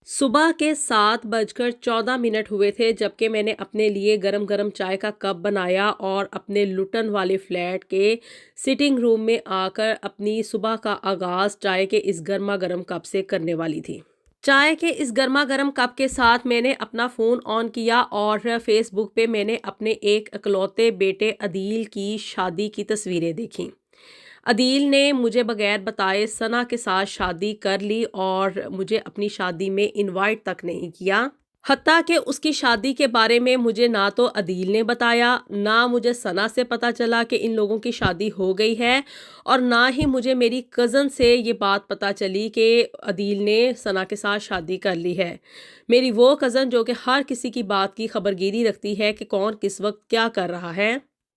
صبح کے 7:14 ہوئے تھے جبکہ میں نے اپنے لیے گرم گرم چائے کا کپ بنایا اور اپنے لٹن والے فلیٹ کے سٹنگ روم میں آ کر اپنی صبح کا آغاز چائے کے اس گرما گرم کپ سے کرنے والی تھی۔ چائے کے اس گرما گرم کپ کے ساتھ میں نے اپنا فون آن کیا اور فیس بک پہ میں نے اپنے ایک اکلوتے بیٹے عدیل کی شادی کی تصویریں دیکھیں۔ عدیل نے مجھے بغیر بتائے ثنا کے ساتھ شادی کر لی اور مجھے اپنی شادی میں انوائٹ تک نہیں کیا۔ حتیٰ کہ اس کی شادی کے بارے میں مجھے نہ تو عدیل نے بتایا، نہ مجھے ثنا سے پتہ چلا کہ ان لوگوں کی شادی ہو گئی ہے، اور نہ ہی مجھے میری کزن سے یہ بات پتہ چلی کہ عدیل نے ثنا کے ساتھ شادی کر لی ہے۔ میری وہ کزن جو کہ ہر کسی کی بات کی خبرگیری رکھتی ہے کہ کون کس وقت کیا کر رہا ہے،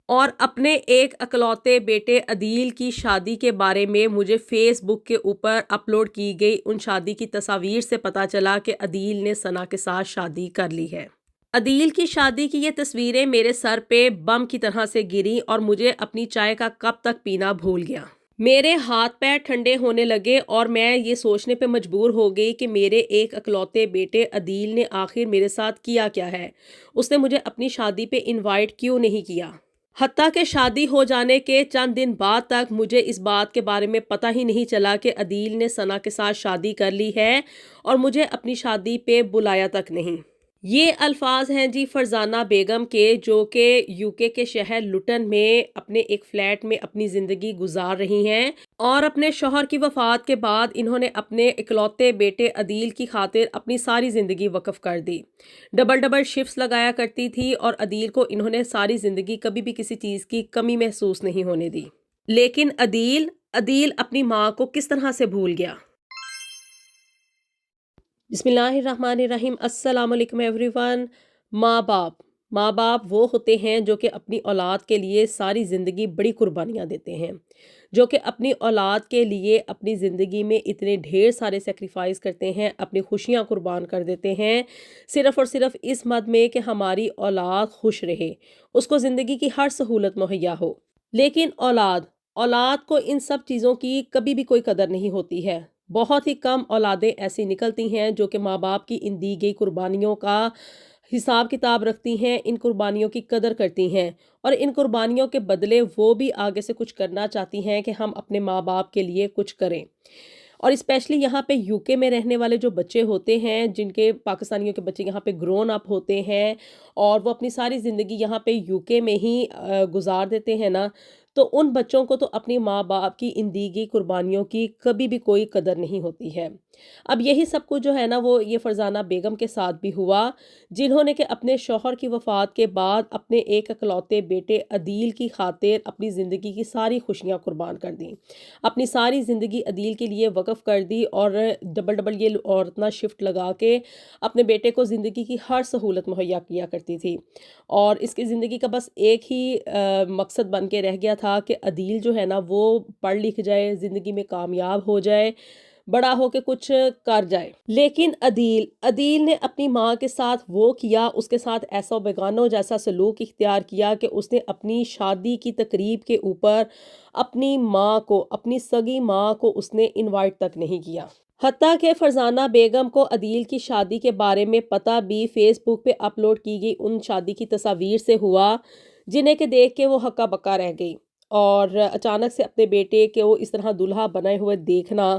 اور اپنے ایک اکلوتے بیٹے عدیل کی شادی کے بارے میں مجھے فیس بک کے اوپر اپلوڈ کی گئی ان شادی کی تصاویر سے پتہ چلا کہ عدیل نے ثنا کے ساتھ شادی کر لی ہے۔ عدیل کی شادی کی یہ تصویریں میرے سر پہ بم کی طرح سے گریں اور مجھے اپنی چائے کا کپ تک پینا بھول گیا۔ میرے ہاتھ پیر ٹھنڈے ہونے لگے اور میں یہ سوچنے پہ مجبور ہو گئی کہ میرے ایک اکلوتے بیٹے عدیل نے آخر میرے ساتھ کیا کیا ہے۔ اس نے مجھے اپنی شادی پہ انوائٹ کیوں نہیں کیا؟ حتیٰ کہ شادی ہو جانے کے چند دن بعد تک مجھے اس بات کے بارے میں پتہ ہی نہیں چلا کہ عدیل نے ثنا کے ساتھ شادی کر لی ہے اور مجھے اپنی شادی پہ بلایا تک نہیں۔ یہ الفاظ ہیں جی فرزانہ بیگم کے، جو کہ UK کے شہر لٹن میں اپنے ایک فلیٹ میں اپنی زندگی گزار رہی ہیں، اور اپنے شوہر کی وفات کے بعد انہوں نے اپنے اکلوتے بیٹے عدیل کی خاطر اپنی ساری زندگی وقف کر دی۔ ڈبل شفٹس لگایا کرتی تھی اور عدیل کو انہوں نے ساری زندگی کبھی بھی کسی چیز کی کمی محسوس نہیں ہونے دی۔ لیکن عدیل اپنی ماں کو کس طرح سے بھول گیا؟ بسم اللہ الرحمن الرحیم۔ السلام علیکم ایوری ون۔ ماں باپ وہ ہوتے ہیں جو کہ اپنی اولاد کے لیے ساری زندگی بڑی قربانیاں دیتے ہیں، جو کہ اپنی اولاد کے لیے اپنی زندگی میں اتنے ڈھیر سارے سیکریفائز کرتے ہیں، اپنی خوشیاں قربان کر دیتے ہیں، صرف اور صرف اس مد میں کہ ہماری اولاد خوش رہے، اس کو زندگی کی ہر سہولت مہیا ہو۔ لیکن اولاد کو ان سب چیزوں کی کبھی بھی کوئی قدر نہیں ہوتی ہے۔ بہت ہی کم اولادیں ایسی نکلتی ہیں جو کہ ماں باپ کی ان دی گئی قربانیوں کا حساب کتاب رکھتی ہیں، ان قربانیوں کی قدر کرتی ہیں، اور ان قربانیوں کے بدلے وہ بھی آگے سے کچھ کرنا چاہتی ہیں کہ ہم اپنے ماں باپ کے لیے کچھ کریں۔ اور اسپیشلی یہاں پہ UK میں رہنے والے جو بچے ہوتے ہیں، جن کے پاکستانیوں کے بچے یہاں پہ گرون اپ ہوتے ہیں اور وہ اپنی ساری زندگی یہاں پہ UK میں ہی گزار دیتے ہیں نا، تو ان بچوں کو تو اپنی ماں باپ کی ان دی گئی قربانیوں کی کبھی بھی کوئی قدر نہیں ہوتی ہے۔ اب یہی سب کچھ جو ہے نا وہ یہ فرزانہ بیگم کے ساتھ بھی ہوا، جنہوں نے کہ اپنے شوہر کی وفات کے بعد اپنے ایک اکلوتے بیٹے عدیل کی خاطر اپنی زندگی کی ساری خوشیاں قربان کر دیں، اپنی ساری زندگی عدیل کے لیے وقف کر دی، اور ڈبل یہ عورتیں شفٹ لگا کے اپنے بیٹے کو زندگی کی ہر سہولت مہیا کیا کرتی تھی، اور اس کی زندگی کا بس ایک ہی مقصد بن کے رہ گیا تھا کہ عدیل جو ہے نا وہ پڑھ لکھ جائے، زندگی میں کامیاب ہو جائے، بڑا ہو کے کچھ کر جائے۔ لیکن عدیل نے اپنی ماں کے ساتھ وہ کیا، اس کے ساتھ ایسا بیگانوں جیسا سلوک اختیار کیا کہ اس نے اپنی شادی کی تقریب کے اوپر اپنی ماں کو، اپنی سگی ماں کو اس نے انوائٹ تک نہیں کیا۔ حتیٰ کہ فرزانہ بیگم کو عدیل کی شادی کے بارے میں پتہ بھی فیس بک پہ اپلوڈ کی گئی ان شادی کی تصاویر سے ہوا، جنہیں کہ دیکھ کے وہ ہکا بکا رہ گئی، اور اچانک سے اپنے بیٹے کے وہ اس طرح دلہا بنے ہوئے دیکھنا،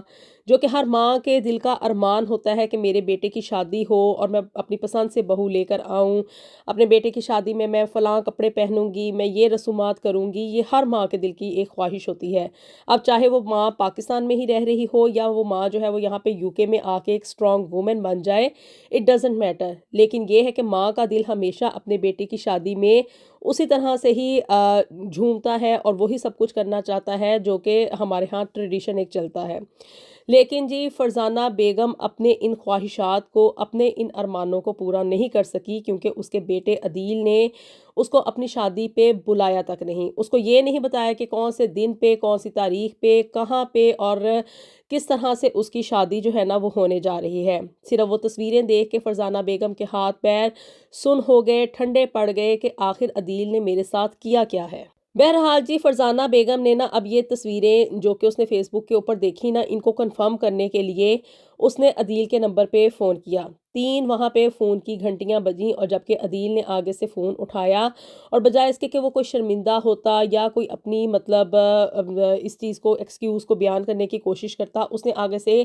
جو کہ ہر ماں کے دل کا ارمان ہوتا ہے کہ میرے بیٹے کی شادی ہو اور میں اپنی پسند سے بہو لے کر آؤں، اپنے بیٹے کی شادی میں میں فلاں کپڑے پہنوں گی، میں یہ رسومات کروں گی، یہ ہر ماں کے دل کی ایک خواہش ہوتی ہے۔ اب چاہے وہ ماں پاکستان میں ہی رہ رہی ہو یا وہ ماں جو ہے وہ یہاں پہ UK میں آ کے ایک اسٹرانگ وومن بن جائے، اٹ ڈزنٹ میٹر، لیکن یہ ہے کہ ماں کا دل ہمیشہ اپنے بیٹے کی شادی میں اسی طرح سے ہی جھومتا ہے اور وہی سب کچھ کرنا چاہتا ہے جو کہ ہمارے ہاں ٹریڈیشن ایک چلتا ہے۔ لیکن جی فرزانہ بیگم اپنے ان خواہشات کو، اپنے ان ارمانوں کو پورا نہیں کر سکی، کیونکہ اس کے بیٹے عدیل نے اس کو اپنی شادی پہ بلایا تک نہیں، اس کو یہ نہیں بتایا کہ کون سے دن پہ، کون سی تاریخ پہ، کہاں پہ اور کس طرح سے اس کی شادی جو ہے نا وہ ہونے جا رہی ہے۔ صرف وہ تصویریں دیکھ کے فرزانہ بیگم کے ہاتھ پیر سن ہو گئے، ٹھنڈے پڑ گئے کہ آخر عدیل نے میرے ساتھ کیا ہے۔ بہرحال جی فرزانہ بیگم نے نا اب یہ تصویریں جو کہ اس نے فیس بک کے اوپر دیکھی نا، ان کو کنفرم کرنے کے لیے اس نے عدیل کے نمبر پہ فون کیا۔ 3 وہاں پہ فون کی گھنٹیاں بجیں، اور جبکہ عدیل نے آگے سے فون اٹھایا اور بجائے اس کے کہ وہ کوئی شرمندہ ہوتا یا کوئی اپنی مطلب اس چیز کو ایکسکیوز کو بیان کرنے کی کوشش کرتا، اس نے آگے سے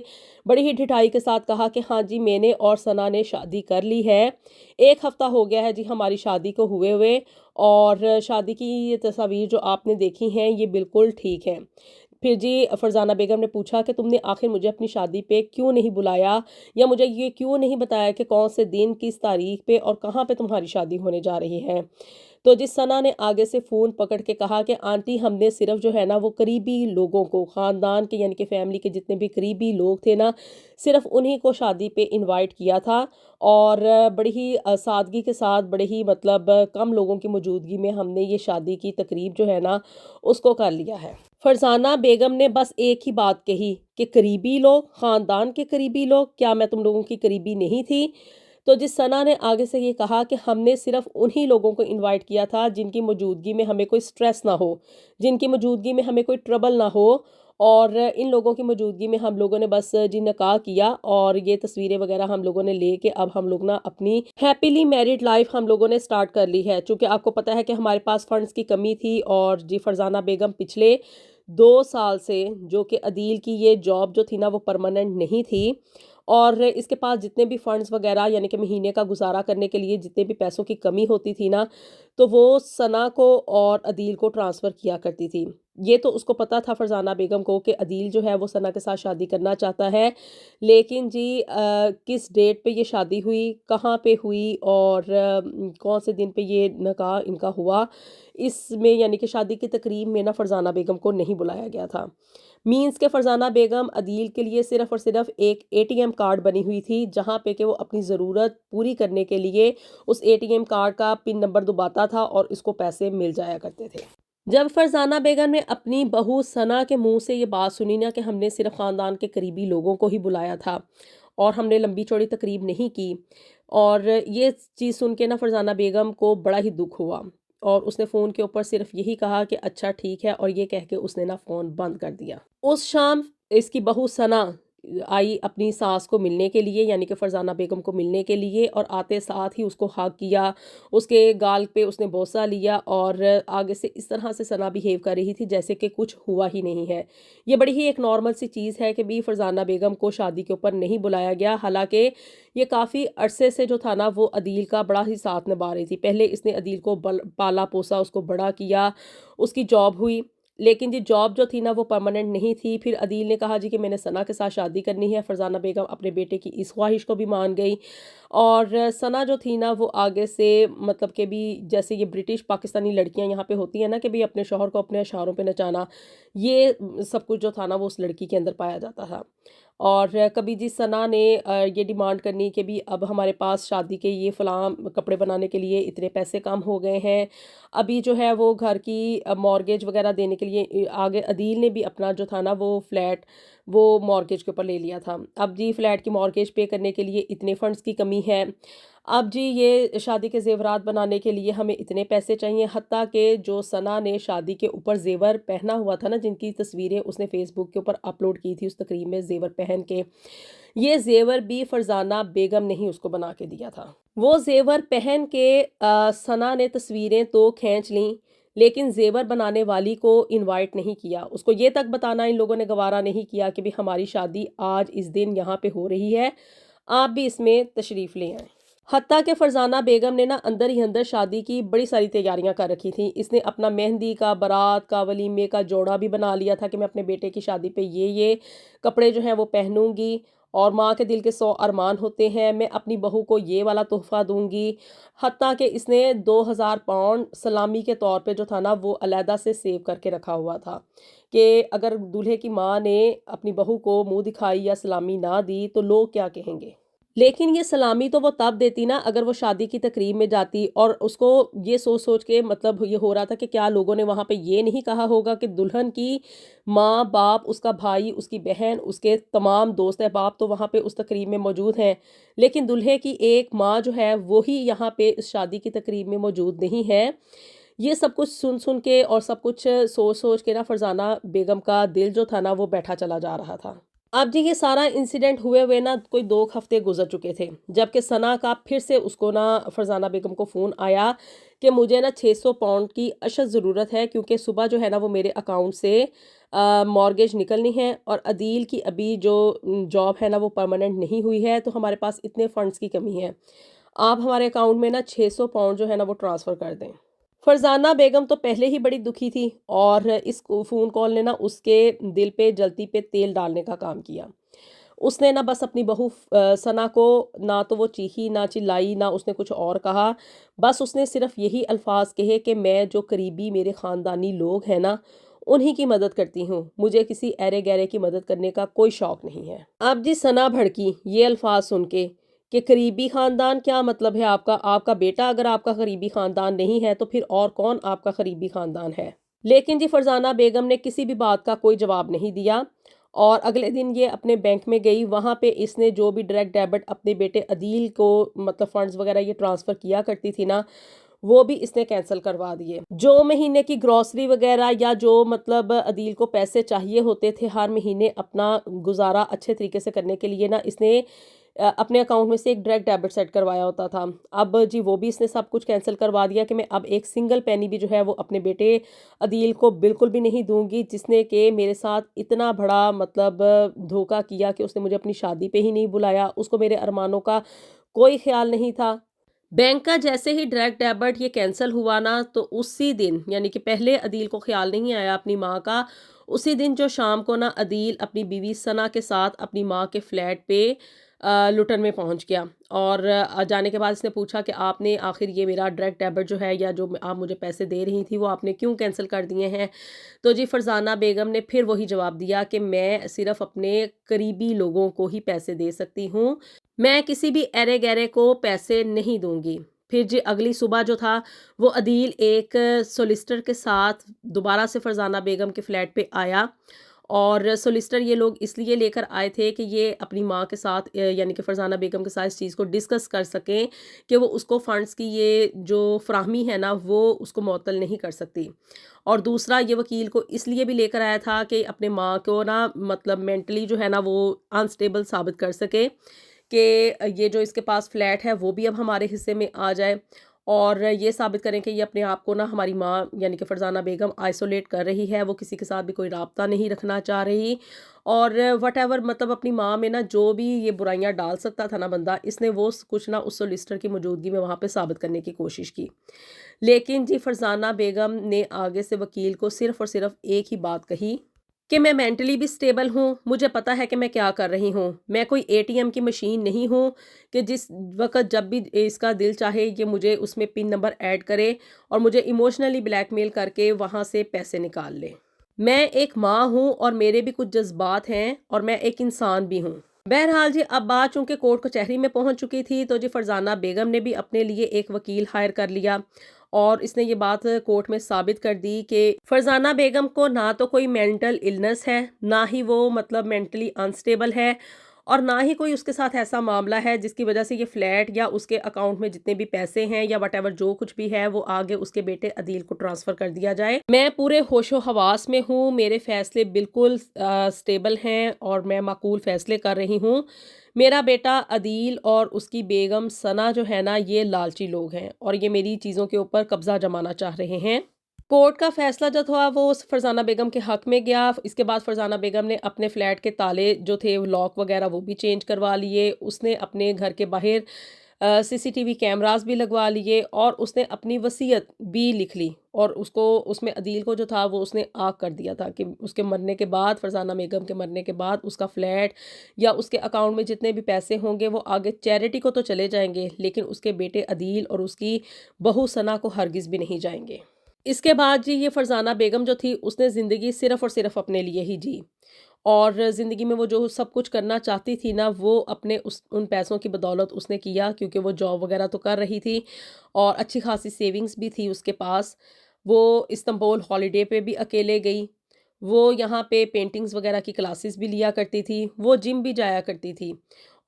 بڑی ہی ڈھٹائی کے ساتھ کہا کہ ہاں جی، میں نے اور ثنا نے شادی کر لی ہے، 1 ہفتہ ہو گیا ہے جی ہماری شادی کو ہوئے، اور شادی کی یہ تصاویر جو آپ نے دیکھی ہیں یہ بالکل ٹھیک ہیں۔ پھر جی فرزانہ بیگم نے پوچھا کہ تم نے آخر مجھے اپنی شادی پہ کیوں نہیں بلایا، یا مجھے یہ کیوں نہیں بتایا کہ کون سے دن، کس تاریخ پہ اور کہاں پہ تمہاری شادی ہونے جا رہی ہے۔ تو جس ثنا نے آگے سے فون پکڑ کے کہا کہ آنٹی، ہم نے صرف جو ہے نا وہ قریبی لوگوں کو، خاندان کے یعنی کہ فیملی کے جتنے بھی قریبی لوگ تھے نا، صرف انہی کو شادی پہ انوائٹ کیا تھا، اور بڑی ہی سادگی کے ساتھ، بڑے ہی مطلب کم لوگوں کی موجودگی میں ہم نے یہ شادی کی تقریب جو ہے نا اس کو کر لیا ہے۔ فرزانہ بیگم نے بس ایک ہی بات کہی کہ قریبی لوگ، خاندان کے قریبی لوگ، کیا میں تم لوگوں کی قریبی نہیں تھی؟ تو جس ثنا نے آگے سے یہ کہا کہ ہم نے صرف انہی لوگوں کو انوائٹ کیا تھا جن کی موجودگی میں ہمیں کوئی سٹریس نہ ہو، جن کی موجودگی میں ہمیں کوئی ٹربل نہ ہو، اور ان لوگوں کی موجودگی میں ہم لوگوں نے بس جی نکاح کیا، اور یہ تصویریں وغیرہ ہم لوگوں نے لے کے اب ہم لوگ نا اپنی ہیپیلی میرڈ لائف ہم لوگوں نے سٹارٹ کر لی ہے۔ چونکہ آپ کو پتہ ہے کہ ہمارے پاس فنڈز کی کمی تھی، اور جی فرزانہ بیگم پچھلے 2 سال سے، جو کہ عدیل کی یہ جاب جو تھی نا وہ پرماننٹ نہیں تھی، اور اس کے پاس جتنے بھی فنڈز وغیرہ یعنی کہ مہینے کا گزارا کرنے کے لیے جتنے بھی پیسوں کی کمی ہوتی تھی نا، تو وہ ثنا کو اور عدیل کو ٹرانسفر کیا کرتی تھی۔ یہ تو اس کو پتہ تھا فرزانہ بیگم کو کہ عدیل جو ہے وہ ثنا کے ساتھ شادی کرنا چاہتا ہے، لیکن جی کس ڈیٹ پہ یہ شادی ہوئی، کہاں پہ ہوئی، اور کون سے دن پہ یہ نکاح ان کا ہوا، اس میں یعنی کہ شادی کی تقریب میں نا فرزانہ بیگم کو نہیں بلایا گیا تھا۔ مینز کہ فرزانہ بیگم عدیل کے لیے صرف اور صرف ایک ATM کارڈ بنی ہوئی تھی، جہاں پہ کہ وہ اپنی ضرورت پوری کرنے کے لیے اس ATM کارڈ کا پن نمبر دباتا تھا اور اس کو پیسے مل جایا کرتے تھے۔ جب فرزانہ بیگم نے اپنی بہو ثنا کے منہ سے یہ بات سنی نا کہ ہم نے صرف خاندان کے قریبی لوگوں کو ہی بلایا تھا اور ہم نے لمبی چوڑی تقریب نہیں کی، اور یہ چیز سن کے نا فرزانہ بیگم کو بڑا ہی دکھ ہوا، اور اس نے فون کے اوپر صرف یہی کہا کہ اچھا ٹھیک ہے، اور یہ کہہ کے اس نے نا فون بند کر دیا۔ اس شام اس کی بہو ثنا آئی اپنی ساس کو ملنے کے لیے، یعنی کہ فرزانہ بیگم کو ملنے کے لیے، اور آتے ساتھ ہی اس کو ہگ کیا، اس کے گال پہ اس نے بوسہ لیا، اور آگے سے اس طرح سے ثنا بیہیو کر رہی تھی جیسے کہ کچھ ہوا ہی نہیں ہے۔ یہ بڑی ہی ایک نارمل سی چیز ہے کہ بھی فرزانہ بیگم کو شادی کے اوپر نہیں بلایا گیا، حالانکہ یہ کافی عرصے سے جو تھا نا وہ عدیل کا بڑا ہی ساتھ نبھا رہی تھی۔ پہلے اس نے عدیل کو پالا پوسا، اس کو بڑا کیا، اس کی جاب ہوئی، لیکن جی جاب جو تھی نا وہ پرماننٹ نہیں تھی۔ پھر عدیل نے کہا جی کہ میں نے ثنا کے ساتھ شادی کرنی ہے، فرزانہ بیگم اپنے بیٹے کی اس خواہش کو بھی مان گئی، اور ثنا جو تھی نا وہ آگے سے مطلب کہ بھی جیسے یہ برٹش پاکستانی لڑکیاں یہاں پہ ہوتی ہیں نا کہ بھی اپنے شوہر کو اپنے اشاروں پہ نچانا، یہ سب کچھ جو تھا نا وہ اس لڑکی کے اندر پایا جاتا تھا۔ اور کبھی جی ثنا نے یہ ڈیمانڈ کرنی کہ بھی اب ہمارے پاس شادی کے یہ فلاں کپڑے بنانے کے لیے اتنے پیسے کم ہو گئے ہیں، ابھی جو ہے وہ گھر کی مارگیج وغیرہ دینے کے لیے آگے عدیل نے بھی اپنا جو تھا نا وہ فلیٹ وہ مارگیج کے اوپر لے لیا تھا، اب جی فلیٹ کی مارگیج پے کرنے کے لیے اتنے فنڈز کی کمی ہے، اب جی یہ شادی کے زیورات بنانے کے لیے ہمیں اتنے پیسے چاہیے، حتیٰ کہ جو ثنا نے شادی کے اوپر زیور پہنا ہوا تھا نا، جن کی تصویریں اس نے فیس بک کے اوپر اپلوڈ کی تھی اس تقریب میں زیور پہن کے، یہ زیور بھی فرزانہ بیگم نے ہی اس کو بنا کے دیا تھا۔ وہ زیور پہن کے ثنا نے تصویریں تو کھینچ لیں، لیکن زیور بنانے والی کو انوائٹ نہیں کیا، اس کو یہ تک بتانا ان لوگوں نے گوارا نہیں کیا کہ بھی ہماری شادی آج اس دن یہاں پہ ہو رہی ہے، آپ بھی اس میں تشریف لے آئیں۔ حتیٰ کہ فرزانہ بیگم نے نا اندر ہی اندر شادی کی بڑی ساری تیاریاں کر رکھی تھیں، اس نے اپنا مہندی کا، بارات کا، ولیمے کا جوڑا بھی بنا لیا تھا کہ میں اپنے بیٹے کی شادی پہ یہ کپڑے جو ہیں وہ پہنوں گی، اور ماں کے دل کے 100 ارمان ہوتے ہیں، میں اپنی بہو کو یہ والا تحفہ دوں گی، حتیٰ کہ اس نے 2000 پاؤنڈ سلامی کے طور پہ جو تھا نا وہ علیحدہ سے سیو کر کے رکھا ہوا تھا کہ اگر دولہے کی ماں نے اپنی بہو کو منہ دکھائی یا سلامی نہ دی تو لوگ کیا کہیں گے۔ لیکن یہ سلامی تو وہ تب دیتی نا اگر وہ شادی کی تقریب میں جاتی، اور اس کو یہ سوچ سوچ کے مطلب یہ ہو رہا تھا کہ کیا لوگوں نے وہاں پہ یہ نہیں کہا ہوگا کہ دلہن کی ماں باپ، اس کا بھائی، اس کی بہن، اس کے تمام دوست احباب تو وہاں پہ اس تقریب میں موجود ہیں، لیکن دلہے کی ایک ماں جو ہے وہی یہاں پہ اس شادی کی تقریب میں موجود نہیں ہے۔ یہ سب کچھ سن سن کے اور سب کچھ سوچ سوچ کے نا فرزانہ بیگم کا دل جو تھا نا وہ بیٹھا چلا جا رہا تھا۔ اب جی یہ سارا انسیڈنٹ ہوئے ہوئے نا کوئی 2 ہفتے گزر چکے تھے، جبکہ ثنا کا پھر سے اس کو نا فرزانہ بیگم کو فون آیا کہ مجھے نا 600 پاؤنڈ کی اشد ضرورت ہے، کیونکہ صبح جو ہے نا وہ میرے اکاؤنٹ سے مارگیج نکلنی ہے، اور عدیل کی ابھی جو جاب ہے نا وہ پرماننٹ نہیں ہوئی ہے، تو ہمارے پاس اتنے فنڈز کی کمی ہے، آپ ہمارے اکاؤنٹ میں نا 600 پاؤنڈ جو ہے نا وہ ٹرانسفر کر دیں۔ فرزانہ بیگم تو پہلے ہی بڑی دکھی تھی، اور اس فون کال نے نا اس کے دل پہ جلتی پہ تیل ڈالنے کا کام کیا۔ اس نے نا بس اپنی بہو ثنا کو نہ تو وہ چیخی نہ چلائی نہ اس نے کچھ اور کہا، بس اس نے صرف یہی الفاظ کہے کہ میں جو قریبی میرے خاندانی لوگ ہیں نا انہی کی مدد کرتی ہوں، مجھے کسی ایرے گیرے کی مدد کرنے کا کوئی شوق نہیں ہے۔ اب جی ثنا بھڑکی یہ الفاظ سن کے کہ قریبی خاندان کیا مطلب ہے آپ کا بیٹا اگر آپ کا قریبی خاندان نہیں ہے تو پھر اور کون آپ کا قریبی خاندان ہے؟ لیکن جی فرزانہ بیگم نے کسی بھی بات کا کوئی جواب نہیں دیا، اور اگلے دن یہ اپنے بینک میں گئی، وہاں پہ اس نے جو بھی ڈائریکٹ ڈیبٹ اپنے بیٹے عدیل کو مطلب فنڈز وغیرہ یہ ٹرانسفر کیا کرتی تھی نا وہ بھی اس نے کینسل کروا دیے۔ جو مہینے کی گروسری وغیرہ یا جو مطلب عدیل کو پیسے چاہیے ہوتے تھے ہر مہینے اپنا گزارا اچھے طریقے سے کرنے کے لیے نا اس نے اپنے اکاؤنٹ میں سے ایک ڈائریکٹ ڈیبٹ سیٹ کروایا ہوتا تھا، اب جی وہ بھی اس نے سب کچھ کینسل کروا دیا کہ میں اب ایک سنگل پینی بھی جو ہے وہ اپنے بیٹے عدیل کو بالکل بھی نہیں دوں گی، جس نے کہ میرے ساتھ اتنا بڑا مطلب دھوکہ کیا کہ اس نے مجھے اپنی شادی پہ ہی نہیں بلایا، اس کو میرے ارمانوں کا کوئی خیال نہیں تھا۔ بینک کا جیسے ہی ڈائریکٹ ڈیبٹ یہ کینسل ہوا نا تو اسی دن یعنی کہ پہلے عدیل کو خیال نہیں آیا اپنی ماں کا، اسی دن جو شام کو نا عدیل اپنی بیوی ثنا کے ساتھ اپنی ماں کے فلیٹ پہ لٹن میں پہنچ گیا، اور جانے کے بعد اس نے پوچھا کہ آپ نے آخر یہ میرا ڈائریکٹ ڈیبٹ جو ہے یا جو آپ مجھے پیسے دے رہی تھی وہ آپ نے کیوں کینسل کر دیے ہیں؟ تو جی فرزانہ بیگم نے پھر وہی جواب دیا کہ میں صرف اپنے قریبی لوگوں کو ہی پیسے دے سکتی ہوں، میں کسی بھی ایرے گیرے کو پیسے نہیں دوں گی۔ پھر جی اگلی صبح جو تھا وہ عدیل ایک سولیسٹر کے ساتھ دوبارہ سے فرزانہ بیگم کے فلیٹ پہ آیا، اور سولیسٹر یہ لوگ اس لیے لے کر آئے تھے کہ یہ اپنی ماں کے ساتھ یعنی کہ فرزانہ بیگم کے ساتھ اس چیز کو ڈسکس کر سکیں کہ وہ اس کو فنڈز کی یہ جو فراہمی ہے نا وہ اس کو معطل نہیں کر سکتی، اور دوسرا یہ وکیل کو اس لیے بھی لے کر آیا تھا کہ اپنے ماں کو نا مطلب مینٹلی جو ہے نا وہ انسٹیبل ثابت کر سکے کہ یہ جو اس کے پاس فلیٹ ہے وہ بھی اب ہمارے حصے میں آ جائے، اور یہ ثابت کریں کہ یہ اپنے آپ کو نا ہماری ماں یعنی کہ فرزانہ بیگم آئسولیٹ کر رہی ہے، وہ کسی کے ساتھ بھی کوئی رابطہ نہیں رکھنا چاہ رہی، اور وٹ ایور مطلب اپنی ماں میں نا جو بھی یہ برائیاں ڈال سکتا تھا نا بندہ، اس نے وہ کچھ نا اس سولیسٹر کی موجودگی میں وہاں پہ ثابت کرنے کی کوشش کی۔ لیکن جی فرزانہ بیگم نے آگے سے وکیل کو صرف اور صرف ایک ہی بات کہی کہ میں مینٹلی بھی سٹیبل ہوں، مجھے پتا ہے کہ میں کیا کر رہی ہوں، میں کوئی اے ٹی ایم کی مشین نہیں ہوں کہ جس وقت جب بھی اس کا دل چاہے یہ مجھے اس میں پن نمبر ایڈ کرے اور مجھے ایموشنلی بلیک میل کر کے وہاں سے پیسے نکال لے۔ میں ایک ماں ہوں اور میرے بھی کچھ جذبات ہیں، اور میں ایک انسان بھی ہوں۔ بہرحال جی اب بات چونکہ کورٹ کچہری میں پہنچ چکی تھی تو جی فرزانہ بیگم نے بھی اپنے لیے ایک وکیل ہائر کر لیا، اور اس نے یہ بات کورٹ میں ثابت کر دی کہ فرزانہ بیگم کو نہ تو کوئی مینٹل النس ہے، نہ ہی وہ مطلب مینٹلی انسٹیبل ہے، اور نہ ہی کوئی اس کے ساتھ ایسا معاملہ ہے جس کی وجہ سے یہ فلیٹ یا اس کے اکاؤنٹ میں جتنے بھی پیسے ہیں یا وٹ ایور جو کچھ بھی ہے وہ آگے اس کے بیٹے عدیل کو ٹرانسفر کر دیا جائے۔ میں پورے ہوش و حواس میں ہوں، میرے فیصلے بالکل سٹیبل ہیں اور میں معقول فیصلے کر رہی ہوں۔ میرا بیٹا عدیل اور اس کی بیگم ثنا جو ہے نا یہ لالچی لوگ ہیں اور یہ میری چیزوں کے اوپر قبضہ جمانا چاہ رہے ہیں۔ کورٹ کا فیصلہ جو تھا وہ فرزانہ بیگم کے حق میں گیا۔ اس کے بعد فرزانہ بیگم نے اپنے فلیٹ کے تالے جو تھے لاک وغیرہ وہ بھی چینج کروا لیے، اس نے اپنے گھر کے باہر سی سی ٹی وی کیمراز بھی لگوا لیے، اور اس نے اپنی وصیت بھی لکھ لی، اور اس میں عدیل کو جو تھا وہ اس نے آگ کر دیا تھا کہ اس کے مرنے کے بعد، فرزانہ بیگم کے مرنے کے بعد اس کا فلیٹ یا اس کے اکاؤنٹ میں جتنے بھی پیسے ہوں گے وہ آگے چیریٹی کو تو چلے جائیں گے، لیکن اس کے بیٹے عدیل اور اس کی بہو ثنا کو ہرگز بھی نہیں جائیں گے۔ اس کے بعد جی یہ فرزانہ بیگم جو تھی اس نے زندگی صرف اور صرف اپنے لیے ہی جی، اور زندگی میں وہ جو سب کچھ کرنا چاہتی تھی نا وہ اپنے ان پیسوں کی بدولت اس نے کیا، کیونکہ وہ جاب وغیرہ تو کر رہی تھی اور اچھی خاصی سیونگز بھی تھی اس کے پاس۔ وہ استنبول ہالیڈے پہ بھی اکیلے گئی، وہ یہاں پہ پینٹنگز وغیرہ کی کلاسز بھی لیا کرتی تھی، وہ جم بھی جایا کرتی تھی،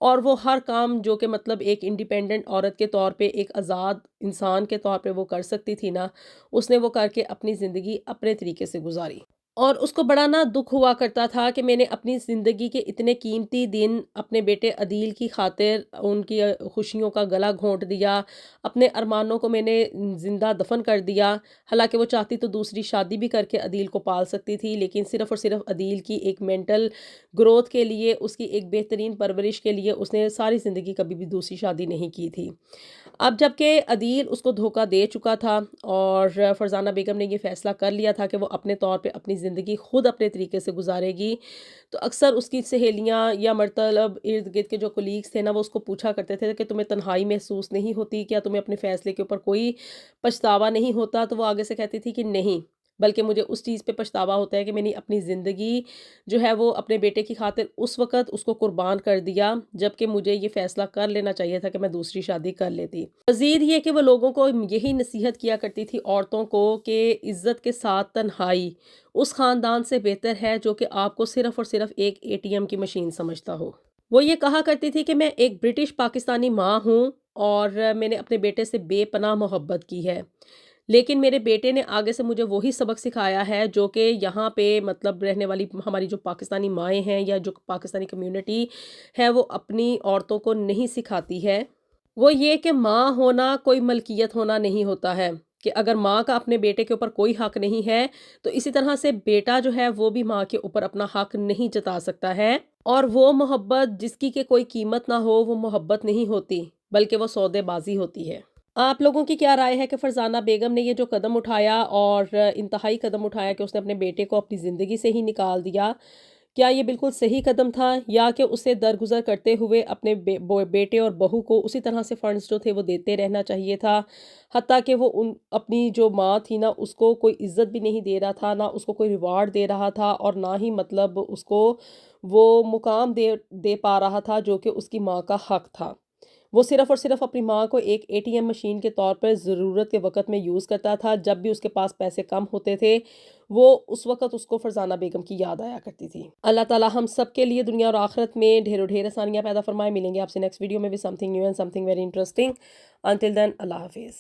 اور وہ ہر کام جو کہ مطلب ایک انڈیپینڈنٹ عورت کے طور پہ، ایک آزاد انسان کے طور پہ وہ کر سکتی تھی نا، اس نے وہ کر کے اپنی زندگی اپنے طریقے سے گزاری۔ اور اس کو بڑا نا دکھ ہوا کرتا تھا کہ میں نے اپنی زندگی کے اتنے قیمتی دن اپنے بیٹے عدیل کی خاطر ان کی خوشیوں کا گلا گھونٹ دیا، اپنے ارمانوں کو میں نے زندہ دفن کر دیا۔ حالانکہ وہ چاہتی تو دوسری شادی بھی کر کے عدیل کو پال سکتی تھی، لیکن صرف اور صرف عدیل کی ایک مینٹل گروتھ کے لیے، اس کی ایک بہترین پرورش کے لیے اس نے ساری زندگی کبھی بھی دوسری شادی نہیں کی تھی۔ اب جب کہ عدیل اس کو دھوکہ دے چکا تھا اور فرزانہ بیگم نے یہ فیصلہ کر لیا تھا کہ وہ اپنے طور پہ اپنی زندگی خود اپنے طریقے سے گزارے گی، تو اکثر اس کی سہیلیاں یا مطلب ارد گرد کے جو کولیگز تھے نا، وہ اس کو پوچھا کرتے تھے کہ تمہیں تنہائی محسوس نہیں ہوتی، کیا تمہیں اپنے فیصلے کے اوپر کوئی پچھتاوا نہیں ہوتا؟ تو وہ آگے سے کہتی تھی کہ نہیں، بلکہ مجھے اس چیز پہ پچھتاوا ہوتا ہے کہ میں نے اپنی زندگی جو ہے وہ اپنے بیٹے کی خاطر اس وقت اس کو قربان کر دیا جبکہ مجھے یہ فیصلہ کر لینا چاہیے تھا کہ میں دوسری شادی کر لیتی۔ مزید یہ کہ وہ لوگوں کو یہی نصیحت کیا کرتی تھی عورتوں کو کہ عزت کے ساتھ تنہائی اس خاندان سے بہتر ہے جو کہ آپ کو صرف اور صرف ایک ATM کی مشین سمجھتا ہو۔ وہ یہ کہا کرتی تھی کہ میں ایک برٹش پاکستانی ماں ہوں اور میں نے اپنے بیٹے سے بے پناہ محبت کی ہے، لیکن میرے بیٹے نے آگے سے مجھے وہی سبق سکھایا ہے جو کہ یہاں پہ مطلب رہنے والی ہماری جو پاکستانی مائیں ہیں یا جو پاکستانی کمیونٹی ہے وہ اپنی عورتوں کو نہیں سکھاتی ہے۔ وہ یہ کہ ماں ہونا کوئی ملکیت ہونا نہیں ہوتا ہے، کہ اگر ماں کا اپنے بیٹے کے اوپر کوئی حق نہیں ہے تو اسی طرح سے بیٹا جو ہے وہ بھی ماں کے اوپر اپنا حق نہیں جتا سکتا ہے، اور وہ محبت جس کی کہ کوئی قیمت نہ ہو وہ محبت نہیں ہوتی بلکہ وہ سودے بازی ہوتی ہے۔ آپ لوگوں کی کیا رائے ہے کہ فرزانہ بیگم نے یہ جو قدم اٹھایا اور انتہائی قدم اٹھایا کہ اس نے اپنے بیٹے کو اپنی زندگی سے ہی نکال دیا، کیا یہ بالکل صحیح قدم تھا یا کہ اسے درگزر کرتے ہوئے اپنے بیٹے اور بہو کو اسی طرح سے فنڈز جو تھے وہ دیتے رہنا چاہیے تھا، حتیٰ کہ وہ اپنی جو ماں تھی نا اس کو کوئی عزت بھی نہیں دے رہا تھا، نہ اس کو کوئی ریوارڈ دے رہا تھا اور نہ ہی مطلب اس کو وہ مقام دے پا رہا تھا جو کہ اس کی ماں کا حق تھا۔ وہ صرف اور صرف اپنی ماں کو ایک ATM مشین کے طور پر ضرورت کے وقت میں یوز کرتا تھا، جب بھی اس کے پاس پیسے کم ہوتے تھے وہ اس وقت اس کو فرزانہ بیگم کی یاد آیا کرتی تھی۔ اللہ تعالیٰ ہم سب کے لیے دنیا اور آخرت میں ڈھیر و ڈھیر آسانیاں پیدا فرمائے۔ ملیں گے آپ سے نیکسٹ ویڈیو میں بھی something new and something very interesting. Until then Allah حافظ۔